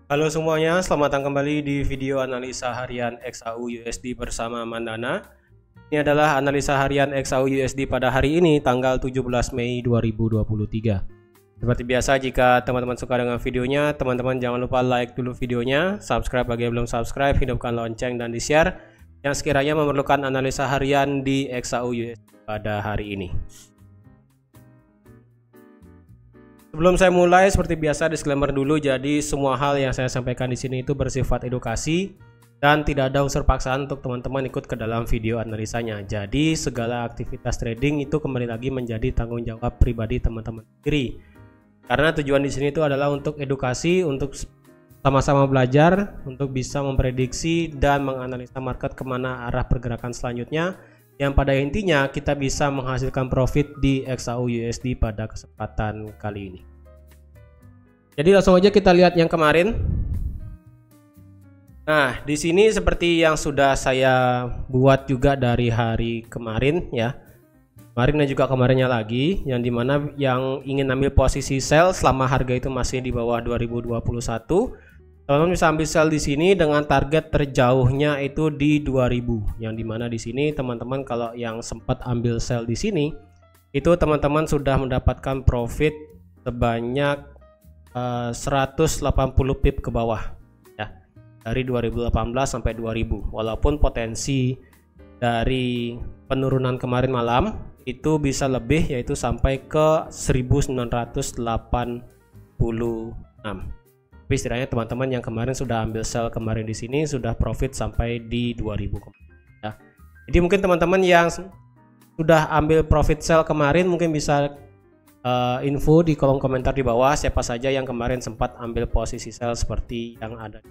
Halo semuanya, selamat datang kembali di video analisa harian XAU USD bersama Mandana. Ini adalah analisa harian XAU USD pada hari ini, tanggal 17 Mei 2023. Seperti biasa, jika teman-teman suka dengan videonya, teman-teman jangan lupa like dulu videonya, subscribe bagi yang belum subscribe, hidupkan lonceng dan di-share yang sekiranya memerlukan analisa harian di XAU USD pada hari ini. Sebelum saya mulai, seperti biasa disclaimer dulu. Jadi semua hal yang saya sampaikan di sini itu bersifat edukasi dan tidak ada unsur paksaan untuk teman-teman ikut ke dalam video analisanya. Jadi segala aktivitas trading itu kembali lagi menjadi tanggung jawab pribadi teman-teman sendiri. Karena tujuan di sini itu adalah untuk edukasi, untuk sama-sama belajar, untuk bisa memprediksi dan menganalisa market kemana arah pergerakan selanjutnya. Yang pada intinya kita bisa menghasilkan profit di XAU USD pada kesempatan kali ini. Jadi langsung aja kita lihat yang kemarin. Nah, di sini seperti yang sudah saya buat juga dari hari kemarin ya. Kemarin dan juga kemarinnya lagi, yang dimana yang ingin ambil posisi sell selama harga itu masih di bawah 2021. Teman-teman bisa ambil sell di sini dengan target terjauhnya itu di 2000. Yang dimana di sini teman-teman kalau yang sempat ambil sell di sini itu teman-teman sudah mendapatkan profit sebanyak 180 pip ke bawah ya. Dari 2018 sampai 2000. Walaupun potensi dari penurunan kemarin malam itu bisa lebih, yaitu sampai ke 1986. Tapi istilahnya teman-teman yang kemarin sudah ambil sell kemarin di sini sudah profit sampai di 2000 ya. Jadi mungkin teman-teman yang sudah ambil profit sell kemarin mungkin bisa info di kolom komentar di bawah siapa saja yang kemarin sempat ambil posisi sell seperti yang ada.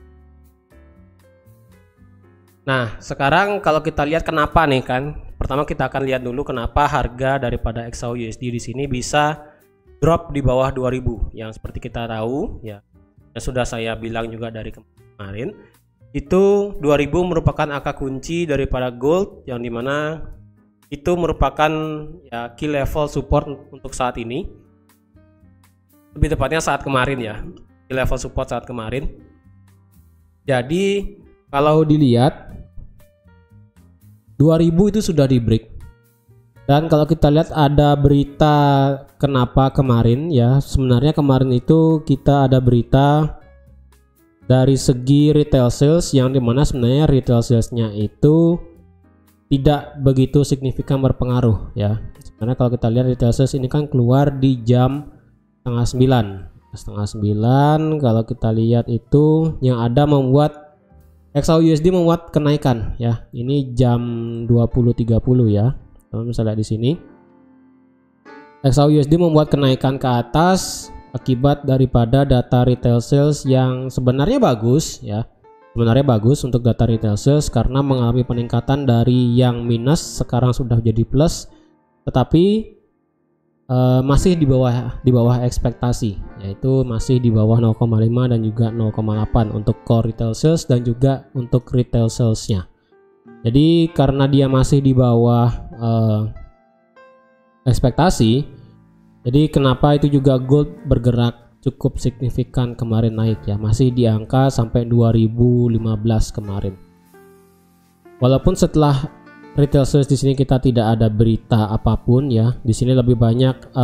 Nah, sekarang kalau kita lihat kenapa nih kan. Pertama kita akan lihat dulu kenapa harga daripada XAU USD di sini bisa drop di bawah 2000. Yang seperti kita tahu ya, yang sudah saya bilang juga dari kemarin, itu 2000 merupakan angka kunci daripada gold, yang dimana itu merupakan ya key level support untuk saat ini, lebih tepatnya saat kemarin ya, key level support saat kemarin. Jadi kalau dilihat 2000 itu sudah di break. Dan kalau kita lihat ada berita kenapa kemarin ya, sebenarnya kemarin itu kita ada berita dari segi retail sales, yang dimana sebenarnya retail salesnya itu tidak begitu signifikan berpengaruh ya. Sebenarnya kalau kita lihat retail sales ini kan keluar di jam setengah 9. Kalau kita lihat itu yang ada membuat XAU USD membuat kenaikan ya. Ini jam 20.30 ya. Teman-teman bisa lihat di sini. XAU USD membuat kenaikan ke atas akibat daripada data retail sales yang sebenarnya bagus ya. Sebenarnya bagus untuk data retail sales karena mengalami peningkatan dari yang minus sekarang sudah jadi plus, tetapi masih di bawah ekspektasi, yaitu masih di bawah 0,5 dan juga 0,8 untuk core retail sales dan juga untuk retail salesnya. Jadi karena dia masih di bawah ekspektasi, jadi kenapa itu juga gold bergerak cukup signifikan kemarin naik ya, masih di angka sampai 2015 kemarin. Walaupun setelah retail sales di sini kita tidak ada berita apapun ya, di sini lebih banyak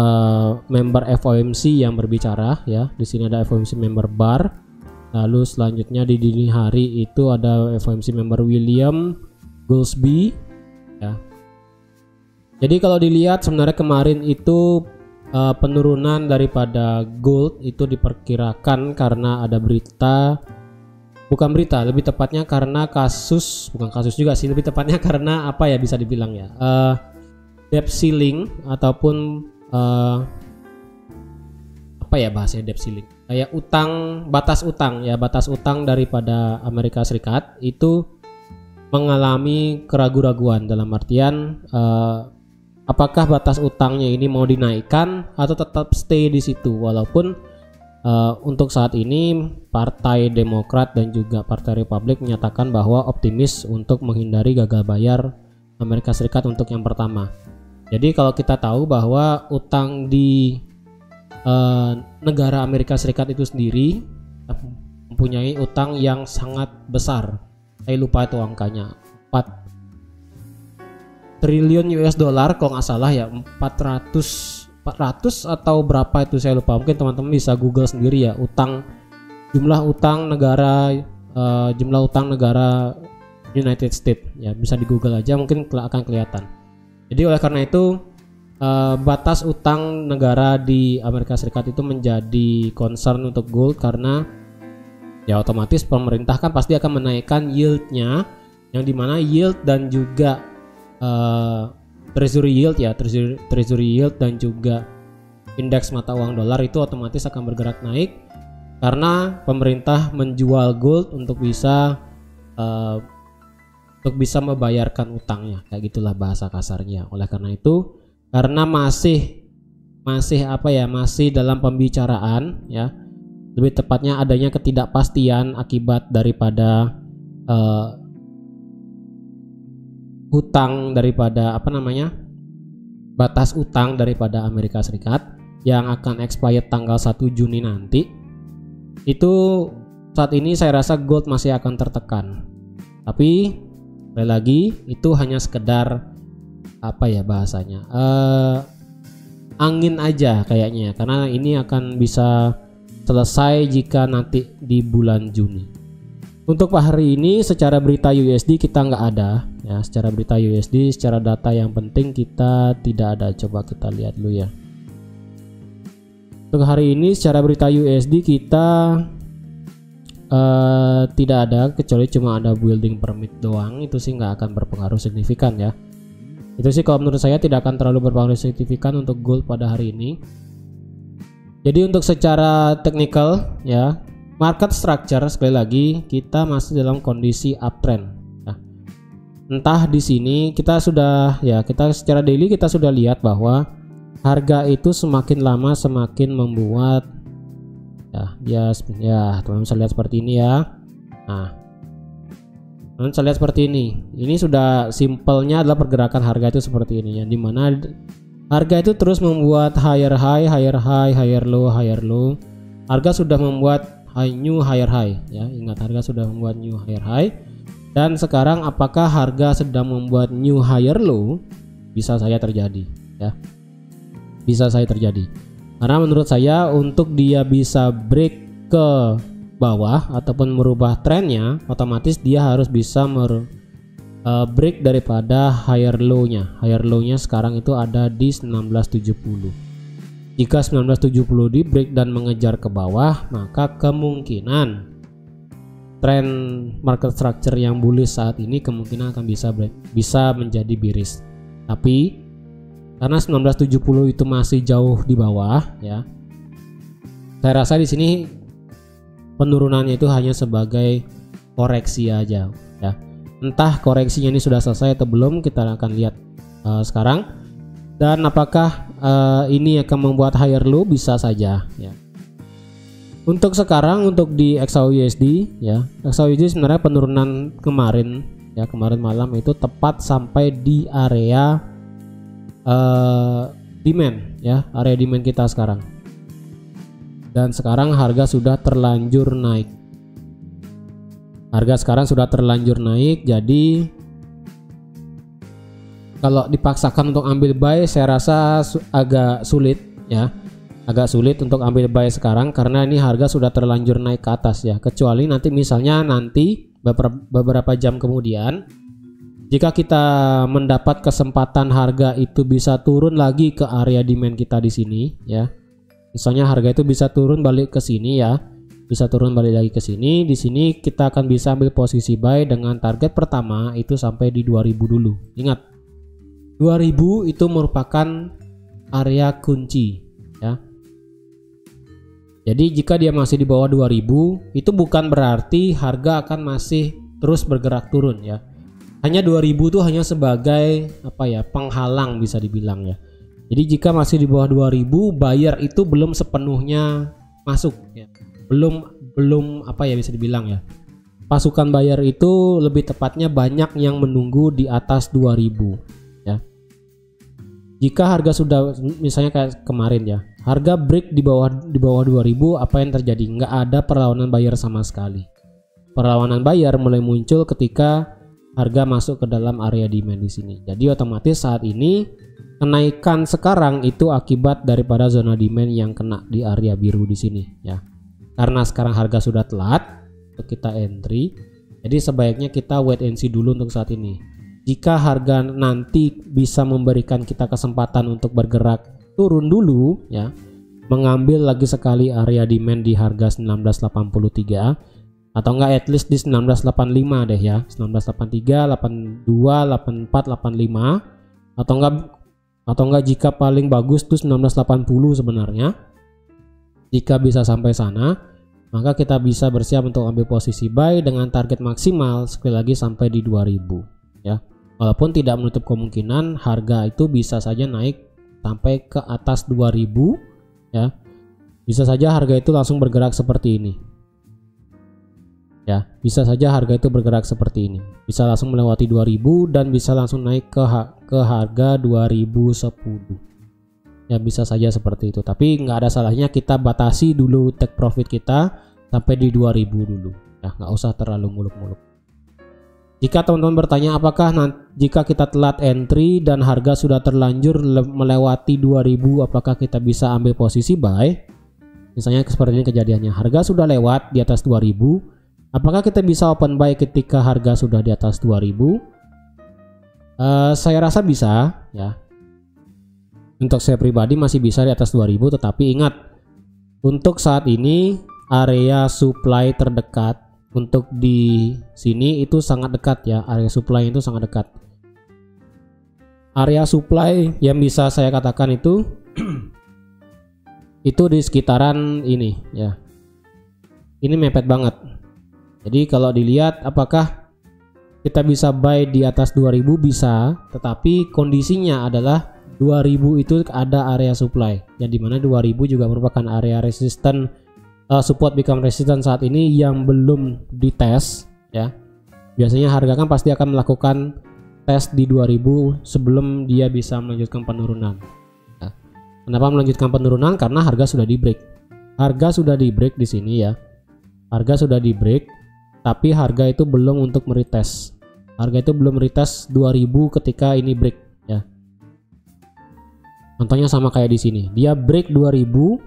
member FOMC yang berbicara ya. Di sini ada FOMC member Barr. Lalu selanjutnya di dini hari itu ada FOMC member William Goolsbee ya. Jadi kalau dilihat sebenarnya kemarin itu penurunan daripada gold itu diperkirakan karena ada berita, bukan berita, lebih tepatnya karena bukan kasus juga sih, lebih tepatnya karena apa ya, bisa dibilang ya debt ceiling ataupun apa ya bahasanya, debt ceiling kayak batas utang daripada Amerika Serikat itu mengalami keraguan-raguan, dalam artian apakah batas utangnya ini mau dinaikkan atau tetap stay di situ. Walaupun untuk saat ini Partai Demokrat dan juga Partai Republik menyatakan bahwa optimis untuk menghindari gagal bayar Amerika Serikat untuk yang pertama. Jadi kalau kita tahu bahwa utang di negara Amerika Serikat itu sendiri mempunyai utang yang sangat besar. Saya lupa itu angkanya, 4 triliun US dollar kalau nggak salah ya, 400 atau berapa itu saya lupa. Mungkin teman-teman bisa Google sendiri ya, jumlah utang negara United States ya, bisa di Google aja, mungkin akan kelihatan. Jadi oleh karena itu batas utang negara di Amerika Serikat itu menjadi concern untuk gold, karena ya otomatis pemerintah kan pasti akan menaikkan yieldnya, yang dimana yield dan juga treasury yield ya, treasury yield dan juga indeks mata uang dolar itu otomatis akan bergerak naik karena pemerintah menjual gold untuk bisa membayarkan utangnya, kayak gitulah bahasa kasarnya. Oleh karena itu, karena masih dalam pembicaraan ya, lebih tepatnya adanya ketidakpastian akibat daripada batas utang daripada Amerika Serikat yang akan expired tanggal 1 Juni nanti. Itu saat ini saya rasa gold masih akan tertekan. Tapi sekali lagi itu hanya sekedar angin aja kayaknya, karena ini akan bisa selesai jika nanti di bulan Juni. Untuk hari ini secara berita USD kita nggak ada ya, secara berita USD, secara data yang penting kita tidak ada. Coba kita lihat dulu ya. Untuk hari ini secara berita USD kita tidak ada, kecuali cuma ada building permit doang. Itu sih nggak akan berpengaruh signifikan ya. Itu sih kalau menurut saya tidak akan terlalu berpengaruh signifikan untuk gold pada hari ini. Jadi untuk secara teknikal ya, market structure sekali lagi kita masih dalam kondisi uptrend ya. Entah di sini kita secara daily kita sudah lihat bahwa harga itu semakin lama semakin membuat teman-teman bisa lihat seperti ini ya. Nah, teman bisa lihat seperti ini. Ini sudah simpelnya adalah pergerakan harga itu seperti ini ya, dimana harga itu terus membuat higher high, higher high, higher low, higher low. Harga sudah membuat new higher high ya. Ingat, harga sudah membuat new higher high. Dan sekarang apakah harga sedang membuat new higher low? Bisa saja terjadi ya. Bisa saja terjadi. Karena menurut saya untuk dia bisa break ke bawah ataupun merubah trennya, otomatis dia harus bisa break daripada higher low-nya. Higher low-nya sekarang itu ada di 1970. Jika 1970 di break dan mengejar ke bawah, maka kemungkinan tren market structure yang bullish saat ini kemungkinan akan bisa menjadi bearish. Tapi karena 1970 itu masih jauh di bawah ya, saya rasa di sini penurunannya itu hanya sebagai koreksi aja ya. Entah koreksinya ini sudah selesai atau belum, kita akan lihat sekarang. Dan apakah ini akan membuat higher low? Bisa saja ya. Untuk sekarang untuk di XAUUSD ya, XAUUSD sebenarnya penurunan kemarin malam itu tepat sampai di area demand ya, area demand kita sekarang. Dan sekarang harga sudah terlanjur naik. Harga sekarang sudah terlanjur naik, jadi kalau dipaksakan untuk ambil buy saya rasa agak sulit ya. Agak sulit untuk ambil buy sekarang karena ini harga sudah terlanjur naik ke atas ya. Kecuali nanti misalnya beberapa jam kemudian jika kita mendapat kesempatan harga itu bisa turun lagi ke area demand kita di sini ya. Misalnya harga itu bisa turun balik ke sini ya. Bisa turun balik lagi ke sini. Di sini kita akan bisa ambil posisi buy dengan target pertama itu sampai di 2000 dulu. Ingat, 2000 itu merupakan area kunci ya. Jadi jika dia masih di bawah 2000 itu bukan berarti harga akan masih terus bergerak turun ya. Hanya 2000 itu hanya sebagai penghalang bisa dibilang ya. Jadi jika masih di bawah 2000, buyer itu belum sepenuhnya masuk ya. Belum bisa dibilang ya. Pasukan buyer itu lebih tepatnya banyak yang menunggu di atas 2000 ya. Jika harga sudah misalnya kayak kemarin ya, harga break di bawah 2000, apa yang terjadi? Nggak ada perlawanan buyer sama sekali. Perlawanan buyer mulai muncul ketika harga masuk ke dalam area demand di sini. Jadi otomatis saat ini kenaikan sekarang itu akibat daripada zona demand yang kena di area biru di sini ya. Karena sekarang harga sudah telat untuk kita entry, jadi sebaiknya kita wait and see dulu untuk saat ini. Jika harga nanti bisa memberikan kita kesempatan untuk bergerak turun dulu ya, mengambil lagi sekali area demand di harga 1983 atau enggak at least di 1985 deh ya, 1983, 82, 84, 85 atau enggak jika paling bagus tuh 1980 sebenarnya. Jika bisa sampai sana, maka kita bisa bersiap untuk ambil posisi buy dengan target maksimal sekali lagi sampai di 2000 ya. Walaupun tidak menutup kemungkinan harga itu bisa saja naik sampai ke atas 2000 ya. Bisa saja harga itu langsung bergerak seperti ini. Ya, bisa saja harga itu bergerak seperti ini. Bisa langsung melewati 2000 dan bisa langsung naik ke harga 2010. Ya, bisa saja seperti itu. Tapi nggak ada salahnya kita batasi dulu take profit kita sampai di 2000 dulu. Ya, nggak usah terlalu muluk-muluk. Jika teman-teman bertanya apakah jika kita telat entry dan harga sudah terlanjur melewati 2000, apakah kita bisa ambil posisi buy? Misalnya seperti ini kejadiannya, harga sudah lewat di atas 2000. Apakah kita bisa open buy ketika harga sudah di atas 2000? Saya rasa bisa ya. Untuk saya pribadi masih bisa di atas 2000, tetapi ingat untuk saat ini area supply terdekat untuk di sini itu sangat dekat ya. Area supply itu sangat dekat. Area supply yang bisa saya katakan itu itu di sekitaran ini ya. Ini mepet banget. Jadi kalau dilihat apakah kita bisa buy di atas 2000 bisa, tetapi kondisinya adalah 2000 itu ada area supply yang dimana 2000 juga merupakan area resisten, support become resistance saat ini yang belum dites ya. Biasanya harga kan pasti akan melakukan tes di 2000 sebelum dia bisa melanjutkan penurunan ya. Kenapa melanjutkan penurunan? Karena harga sudah di break. Harga sudah di break di sini ya. Harga sudah di break, tapi harga itu belum untuk meretest. Harga itu belum meretest 2000 ketika ini break ya. Contohnya sama kayak di sini. Dia break 2000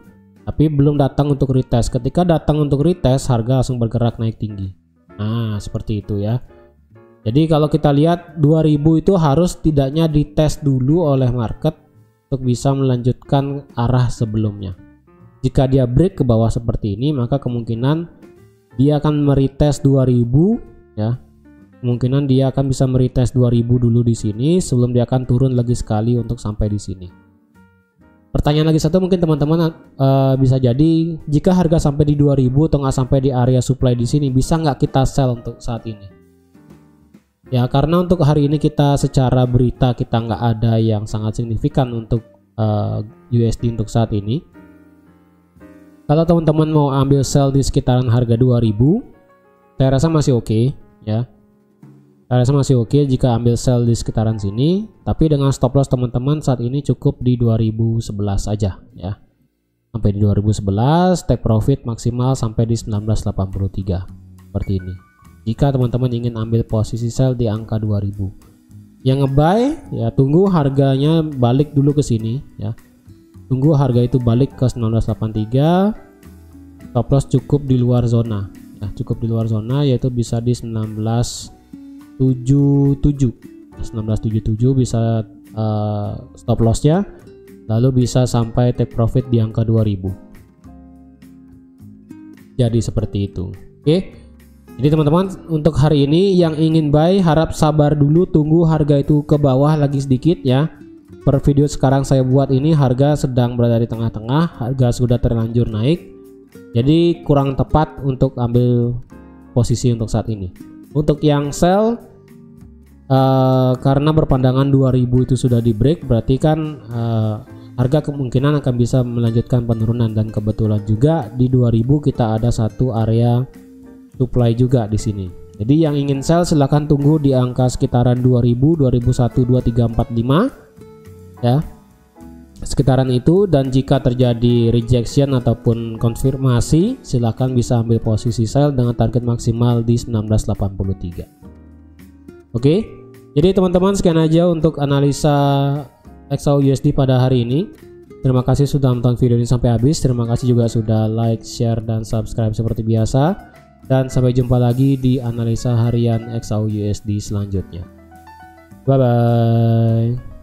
tapi belum datang untuk retest. Ketika datang untuk retest, harga langsung bergerak naik tinggi. Nah, seperti itu ya. Jadi kalau kita lihat 2000 itu harus tidaknya dites dulu oleh market untuk bisa melanjutkan arah sebelumnya. Jika dia break ke bawah seperti ini, maka kemungkinan dia akan meretest 2000 ya. Kemungkinan dia akan bisa meretest 2000 dulu di sini sebelum dia akan turun lagi sekali untuk sampai di sini. Pertanyaan lagi satu mungkin teman-teman bisa jadi jika harga sampai di 2000 atau nggak sampai di area supply di sini, bisa nggak kita sell untuk saat ini? Ya karena untuk hari ini kita secara berita kita nggak ada yang sangat signifikan untuk USD untuk saat ini. Kalau teman-teman mau ambil sell di sekitaran harga 2000, saya rasa masih oke ya. Saya rasa masih oke jika ambil sell di sekitaran sini, tapi dengan stop loss teman-teman saat ini cukup di 2011 aja ya. Sampai di 2011, take profit maksimal sampai di 1983. Seperti ini. Jika teman-teman ingin ambil posisi sell di angka 2000. Yang ngebuy ya tunggu harganya balik dulu ke sini ya. Tunggu harga itu balik ke 1983. Stop loss cukup di luar zona ya, cukup di luar zona yaitu bisa di 1977 bisa stop lossnya, lalu bisa sampai take profit di angka 2000. Jadi seperti itu. Oke. Jadi teman-teman untuk hari ini yang ingin buy harap sabar dulu, tunggu harga itu ke bawah lagi sedikit ya. Per video sekarang saya buat ini harga sedang berada di tengah-tengah, harga sudah terlanjur naik. Jadi kurang tepat untuk ambil posisi untuk saat ini. Untuk yang sell karena berpandangan 2000 itu sudah di break, berarti kan harga kemungkinan akan bisa melanjutkan penurunan dan kebetulan juga di 2000 kita ada satu area supply juga di sini. Jadi yang ingin sell silahkan tunggu di angka sekitaran 2000, 2001, 2345 ya. sekitaran itu, dan jika terjadi rejection ataupun konfirmasi silahkan bisa ambil posisi sell dengan target maksimal di 1983. Oke, jadi teman-teman sekian aja untuk analisa XAUUSD pada hari ini. Terima kasih sudah menonton video ini sampai habis. Terima kasih juga sudah like, share, dan subscribe seperti biasa. Dan sampai jumpa lagi di analisa harian XAUUSD selanjutnya. Bye bye.